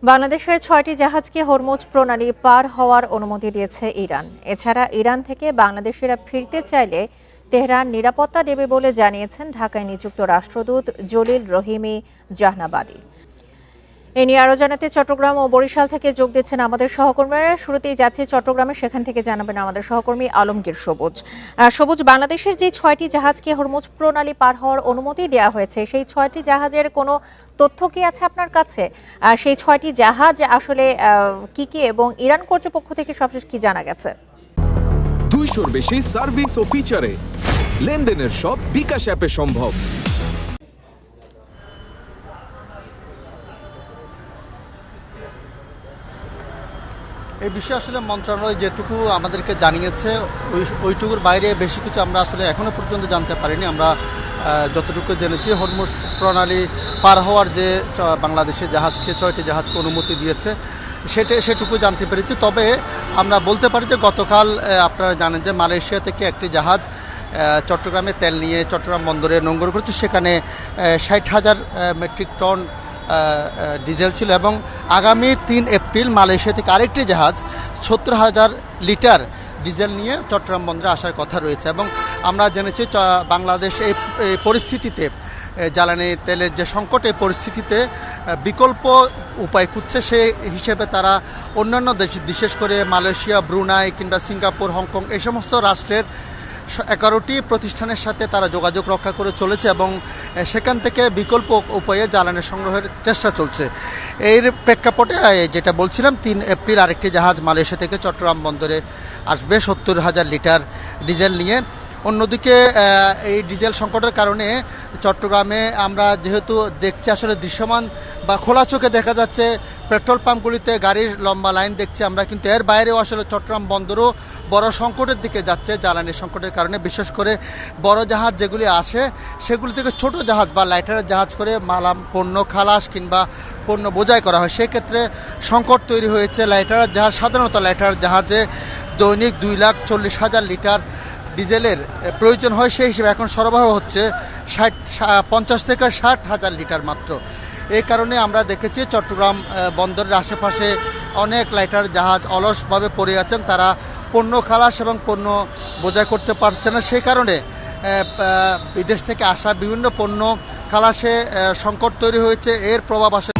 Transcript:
বাংলাদেশের ৬টি জাহাজকে হরমুজ প্রণালী পার হওয়ার অনুমতি দিয়েছে ইরান। এছাড়া ইরান থেকে বাংলাদেশিরা ফিরতে চাইলে তেহরান নিরাপত্তা দেবে বলে জানিয়েছেন ঢাকায় নিযুক্ত রাষ্ট্রদূত জলিল রহিমি জাহনাবাদী। এ নিয়ে আরও জানাতে চট্টগ্রাম ও বরিশাল থেকে যোগ দিচ্ছেন আমাদের সহকর্মীরা। শুরুতেই যাচ্ছে চট্টগ্রামে, সেখান থেকে জানাবেন আমাদের সহকর্মী আলমগীর সবুজ। সবুজ, বাংলাদেশের যে ৬টি জাহাজকে হরমুজ প্রণালী পার হওয়ার অনুমতি দেওয়া হয়েছে, সেই ৬টি জাহাজের কোনো তথ্য কি আছে আপনার কাছে? সেই ৬টি জাহাজ আসলে কি কি, এবং ইরান কর্তৃপক্ষ থেকে সবশেষ কি জানা গেছে? 200-র বেশি সার্ভিস ও ফিচারে লেনদেনের সব বিকাশ অ্যাপে সম্ভব। এই বিষয়ে আসলে মন্ত্রণালয় যেটুকু আমাদেরকে জানিয়েছে ওইটুকুর বাইরে বেশি কিছু আমরা আসলে এখনও পর্যন্ত জানতে পারিনি। আমরা যতটুকু জেনেছি হরমুজ প্রণালী পার হওয়ার যে বাংলাদেশের জাহাজকে ৬টি জাহাজকে অনুমতি দিয়েছে সেটুকু জানতে পেরেছি। তবে আমরা বলতে পারি যে গতকাল আপনারা জানেন যে মালয়েশিয়া থেকে একটি জাহাজ চট্টগ্রামে তেল নিয়ে চট্টগ্রাম বন্দরে নোঙর করেছে। সেখানে ৬০,০০০ মেট্রিক টন ডিজেল ছিল এবং আগামী ৩ এপ্রিল মালয়েশিয়া থেকে আরেকটি জাহাজ ৭০,০০০ লিটার ডিজেল নিয়ে চট্টগ্রাম বন্দরে আসার কথা রয়েছে। এবং আমরা জেনেছি বাংলাদেশ এই পরিস্থিতিতে জ্বালানি তেলের যে সংকট, এই পরিস্থিতিতে বিকল্প উপায় খুঁজছে। সেই হিসেবে তারা অন্যান্য দেশ, বিশেষ করে মালয়েশিয়া, ব্রুনাই কিংবা সিঙ্গাপুর, হংকং এই সমস্ত রাষ্ট্রের 11টি প্রতিষ্ঠানের সাথে তারা যোগাযোগ রক্ষা করে চলেছে এবং সেখান থেকে বিকল্প উপায়ে জ্বালানি সংগ্রহের চেষ্টা চলছে। এর প্রেক্ষাপটে যেটা বলছিলাম, 3 এপ্রিল আরেকটি জাহাজ মালয়েশিয়া থেকে চট্টগ্রাম বন্দরে আসবে ৭০,০০০ লিটার ডিজেল নিয়ে। অন্যদিকে এই ডিজেল সংকটের কারণে চট্টগ্রামে আমরা যেহেতু দেখছি আসলে দৃশ্যমান বা খোলা চোখে দেখা যাচ্ছে পেট্রোল পাম্পগুলিতে গাড়ির লম্বা লাইন দেখছি আমরা, কিন্তু এর বাইরেও আসলে চট্টগ্রাম বন্দরও বড় সংকটের দিকে যাচ্ছে জ্বালানির সংকটের কারণে। বিশেষ করে বড় জাহাজ যেগুলি আসে সেগুলি থেকে ছোট জাহাজ বা লাইটারের জাহাজ করে পণ্য খালাস কিংবা পণ্য বোঝাই করা হয়। সেক্ষেত্রে সংকট তৈরি হয়েছে লাইটারের জাহাজ। সাধারণত লাইটারের জাহাজে দৈনিক 2,40,000 লিটার ডিজেলের প্রয়োজন হয়। সেই হিসেবে এখন সরবরাহ হচ্ছে 50 থেকে 60,000 লিটার মাত্র। এই কারণে আমরা দেখেছি চট্টগ্রাম বন্দরের আশেপাশে অনেক লাইটার জাহাজ অলসভাবে পড়ে আছেন, তারা পণ্য খালাস এবং পণ্য বোঝাই করতে পারছে না। সেই কারণে বিদেশ থেকে আসা বিভিন্ন পণ্য খালাসে সংকট তৈরি হয়েছে। এর প্রভাব আসে